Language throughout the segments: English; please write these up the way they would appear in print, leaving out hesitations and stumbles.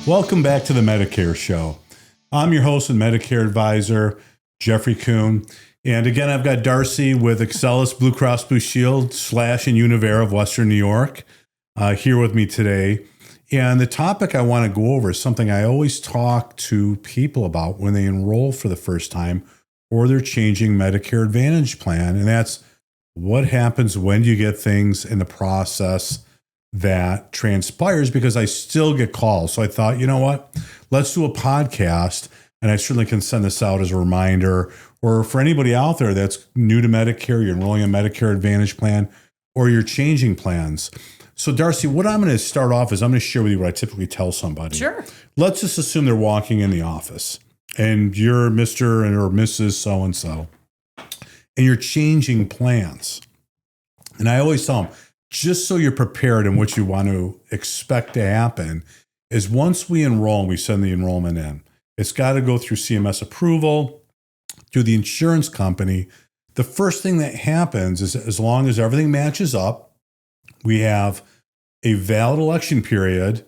Welcome back to the Medicare Show. I'm your host and Medicare advisor, Jeffrey Kuhn. And again, I've got Darcy with Excellus Blue Cross Blue Shield / in Univera of Western New York here with me today. And the topic I want to go over is something I always talk to people about when they enroll for the first time or they're changing Medicare Advantage plan. And that's what happens when you get things in the process that transpires, because I still get calls. So I thought, you know what, let's do a podcast. And I certainly can send this out as a reminder, or for anybody out there that's new to Medicare, you're enrolling a Medicare Advantage plan, or you're changing plans. So Darcy, what I'm going to start off is I'm going to share with you what I typically tell somebody. Sure. Let's just assume they're walking in the office and you're Mr. or Mrs. So-and-so, and you're changing plans. And I always tell them, just so you're prepared and what you want to expect to happen is once we enroll and we send the enrollment in, it's got to go through CMS approval, through the insurance company. The first thing that happens is, as long as everything matches up, we have a valid election period,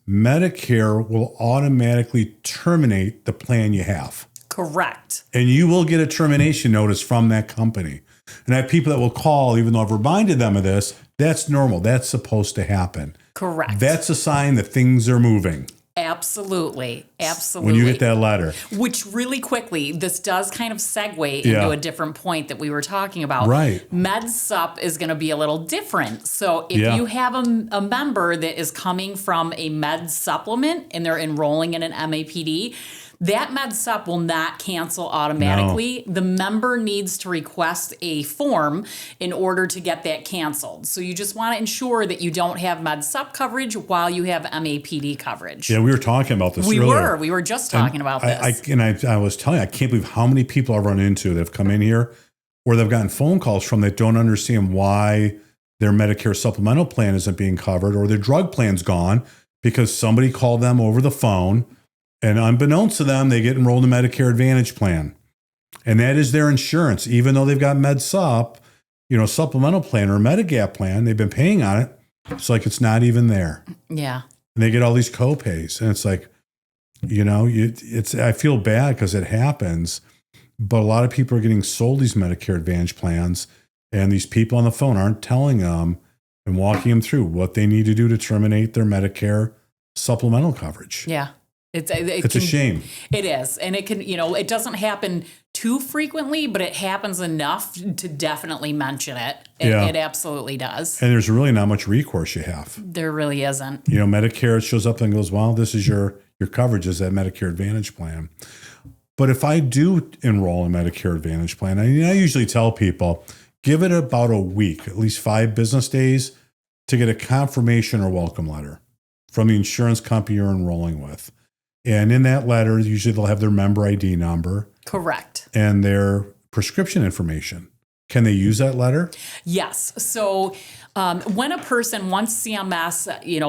Medicare will automatically terminate the plan you have. Correct. And you will get a termination notice from that company. And I have people that will call, even though I've reminded them of this, that's normal. That's supposed to happen. Correct. That's a sign that things are moving. Absolutely. Absolutely. When you get that letter. Which really quickly, this does kind of segue into a different point that we were talking about. Right. MedSup is going to be a little different. So if you have a member that is coming from a med supplement and they're enrolling in an MAPD, that MedSup will not cancel automatically. No. The member needs to request a form in order to get that canceled. So you just want to ensure that you don't have MedSup coverage while you have MAPD coverage. Yeah, we were talking about this earlier. We were just talking about this. I was telling you, I can't believe how many people I've run into that have come in here or they've gotten phone calls from that don't understand why their Medicare supplemental plan isn't being covered or their drug plan's gone because somebody called them over the phone. And unbeknownst to them, they get enrolled in a Medicare Advantage plan. And that is their insurance. Even though they've got MedSup, supplemental plan or Medigap plan, they've been paying on it. It's like it's not even there. Yeah. And they get all these co-pays. And it's like, I feel bad because it happens. But a lot of people are getting sold these Medicare Advantage plans. And these people on the phone aren't telling them and walking them through what they need to do to terminate their Medicare supplemental coverage. Yeah. It's a shame. It is. And it can, it doesn't happen too frequently, but it happens enough to definitely mention it. It absolutely does. And there's really not much recourse you have. There really isn't. Medicare shows up and goes, well, this is your coverage is that Medicare Advantage plan. But if I do enroll in Medicare Advantage plan, I usually tell people, give it about a week, at least 5 business days to get a confirmation or welcome letter from the insurance company you're enrolling with. And in that letter, usually they'll have their member ID number. Correct. And their prescription information. Can they use that letter? Yes. So when a person, once CMS,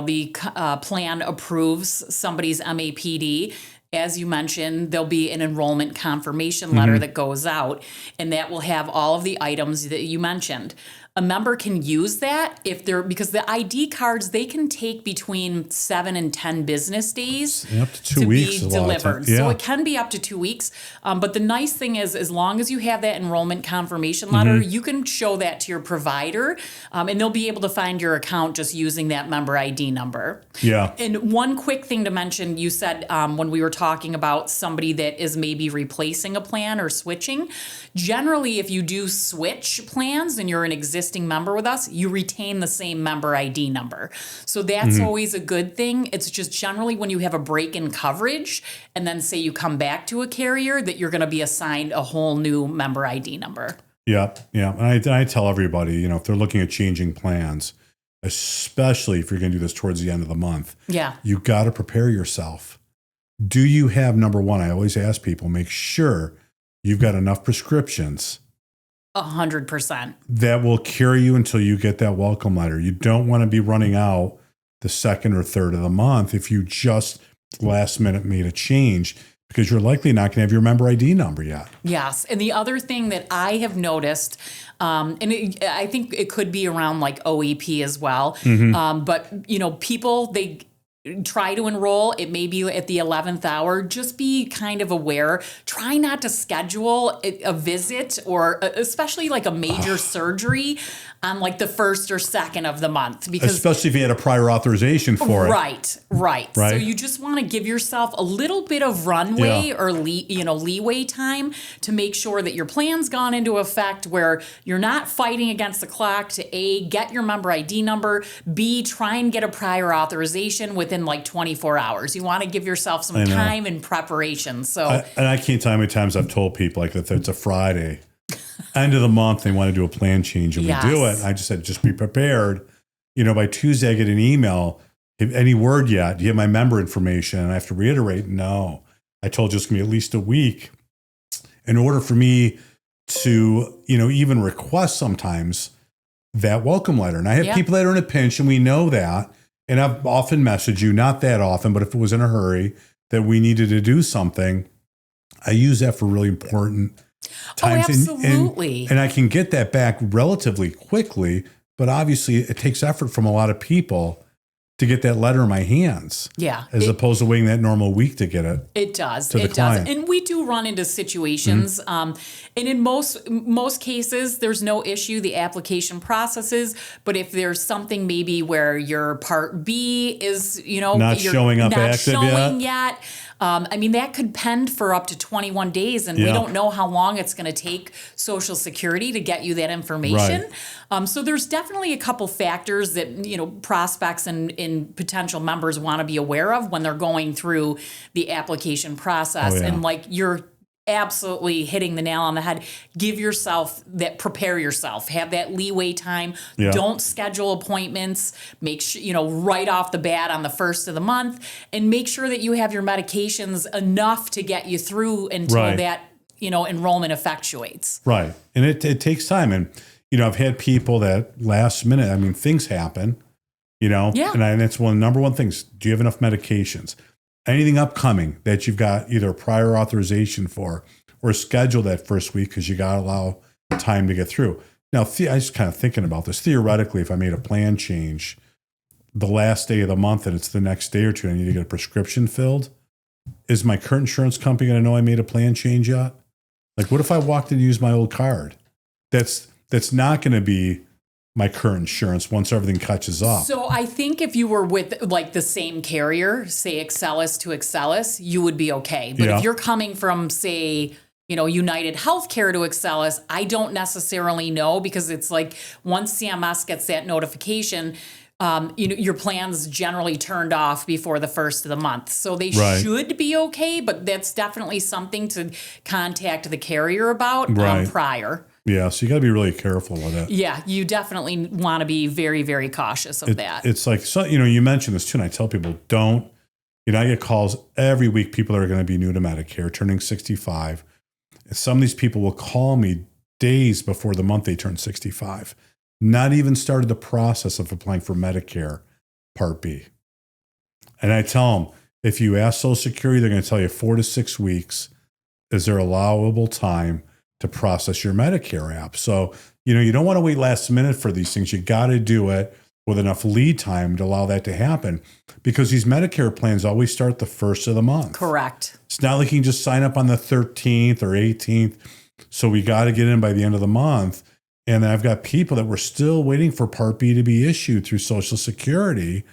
the plan approves somebody's MAPD, as you mentioned, there'll be an enrollment confirmation letter that goes out, and that will have all of the items that you mentioned. A member can use that because the ID cards, they can take between 7 and 10 business days up to 2 weeks be delivered. So it can be up to 2 weeks. But the nice thing is, as long as you have that enrollment confirmation letter, you can show that to your provider, and they'll be able to find your account just using that member ID number. Yeah. And one quick thing to mention, you said when we were talking about somebody that is maybe replacing a plan or switching, generally if you do switch plans and you're an existing member with us, you retain the same member ID number. So that's always a good thing. It's just generally when you have a break in coverage and then say you come back to a carrier that you're going to be assigned a whole new member ID number. Yeah. And I tell everybody, if they're looking at changing plans, especially if you're going to do this towards the end of the month, you got to prepare yourself. Do you have, number one, I always ask people, make sure you've got enough prescriptions 100%. that will carry you until you get that welcome letter. You don't want to be running out the second or third of the month if you just last minute made a change, because you're likely not going to have your member ID number yet. Yes. And the other thing that I have noticed, I think it could be around like OEP as well, but people, try to enroll. It may be at the 11th hour. Just be kind of aware. Try not to schedule a visit or especially like a major surgery on like the first or second of the month, because especially if you had a prior authorization for it. Right. So you just want to give yourself a little bit of runway or leeway time to make sure that your plan's gone into effect, where you're not fighting against the clock to A, get your member ID number, B, try and get a prior authorization within like 24 hours. You want to give yourself some time and preparation. So I can't tell you how many times I've told people, like, if it's a Friday, end of the month, they want to do a plan change, and we do it. I just said, just be prepared. By Tuesday, I get an email. Any word yet? Do you have my member information? And I have to reiterate, no. I told you it's going to be at least a week. In order for me to, even request sometimes that welcome letter. And I have people that are in a pinch, and we know that. And I've often messaged you, not that often, but if it was in a hurry that we needed to do something, I use that for really important times. Oh, absolutely. And I can get that back relatively quickly, but obviously it takes effort from a lot of people to get that letter in my hands. Yeah. As opposed to waiting that normal week to get it. It does. It does. And we do run into situations. And in most cases, there's no issue. The application processes. But if there's something maybe where your Part B is, not showing up active yet. That could pend for up to 21 days, and we don't know how long it's going to take Social Security to get you that information. Right. So there's definitely a couple factors that, prospects and potential members want to be aware of when they're going through the application process. And like you're absolutely hitting the nail on the head. Prepare yourself, have that leeway time. Yeah. Don't schedule appointments. Make sure, right off the bat on the first of the month, and make sure that you have your medications enough to get you through until that, enrollment effectuates. Right. And it takes time. And, I've had people that last minute, things happen, and that's number one things. Do you have enough medications? Anything upcoming that you've got either prior authorization for or schedule that first week, because you got to allow time to get through. Now, I was kind of thinking about this. Theoretically, if I made a plan change the last day of the month and it's the next day or two, and I need to get a prescription filled, is my current insurance company going to know I made a plan change yet? Like, what if I walked in and used my old card? That's not going to be my current insurance once everything catches up. So I think if you were with like the same carrier, say Excellus to Excellus, you would be okay. But if you're coming from, say, United Healthcare to Excellus, I don't necessarily know, because it's like once CMS gets that notification, your plan's generally turned off before the first of the month. So they should be okay, but that's definitely something to contact the carrier about prior. Yeah, so you got to be really careful with it. Yeah, you definitely want to be very, very cautious of that. It's like, you mentioned this too, and I tell people, don't, I get calls every week, people that are going to be new to Medicare, turning 65. And some of these people will call me days before the month they turn 65, not even started the process of applying for Medicare Part B. And I tell them, if you ask Social Security, they're going to tell you 4 to 6 weeks is their allowable time to process your Medicare app. So, you don't want to wait last minute for these things. You got to do it with enough lead time to allow that to happen, because these Medicare plans always start the first of the month. Correct. It's not like you can just sign up on the 13th or 18th. So we got to get in by the end of the month. And I've got people that were still waiting for Part B to be issued through Social Security.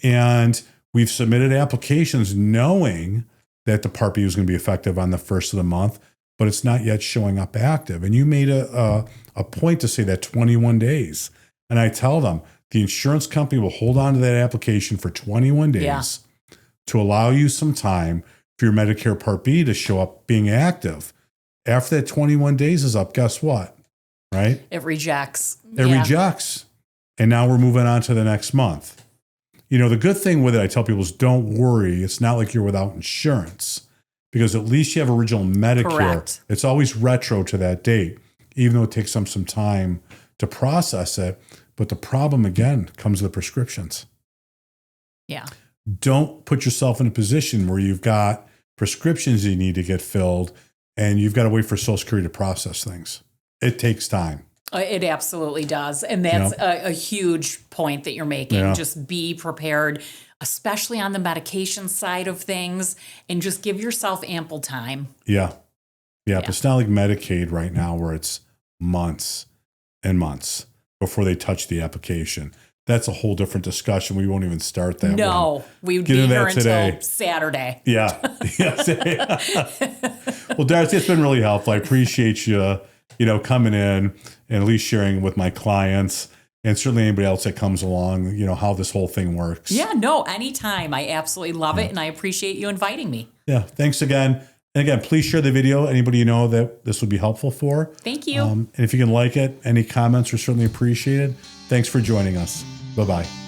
And we've submitted applications knowing that the Part B was going to be effective on the first of the month, but it's not yet showing up active. And you made a point to say that 21 days. And I tell them, the insurance company will hold on to that application for 21 days to allow you some time for your Medicare Part B to show up being active. After that 21 days is up, guess what? Right? It rejects. It rejects. And now we're moving on to the next month. The good thing with it, I tell people, is don't worry. It's not like you're without insurance, because at least you have original Medicare. Correct. It's always retro to that date, even though it takes them some time to process it. But the problem, again, comes with prescriptions. Yeah. Don't put yourself in a position where you've got prescriptions you need to get filled and you've got to wait for Social Security to process things. It takes time. It absolutely does. And that's a huge point that you're making. Yeah. Just be prepared. especially on the medication side of things, and just give yourself ample time. Yeah. But it's not like Medicaid right now where it's months and months before they touch the application. That's a whole different discussion. We won't even start that. No, we would be here until Saturday. Yeah. Well, Darcy, it's been really helpful. I appreciate you, coming in and at least sharing with my clients and certainly anybody else that comes along, how this whole thing works. Yeah, no, anytime. I absolutely love it. And I appreciate you inviting me. Yeah. Thanks again. And again, please share the video. Anybody that this would be helpful for. Thank you. And if you can like it, any comments are certainly appreciated. Thanks for joining us. Bye-bye.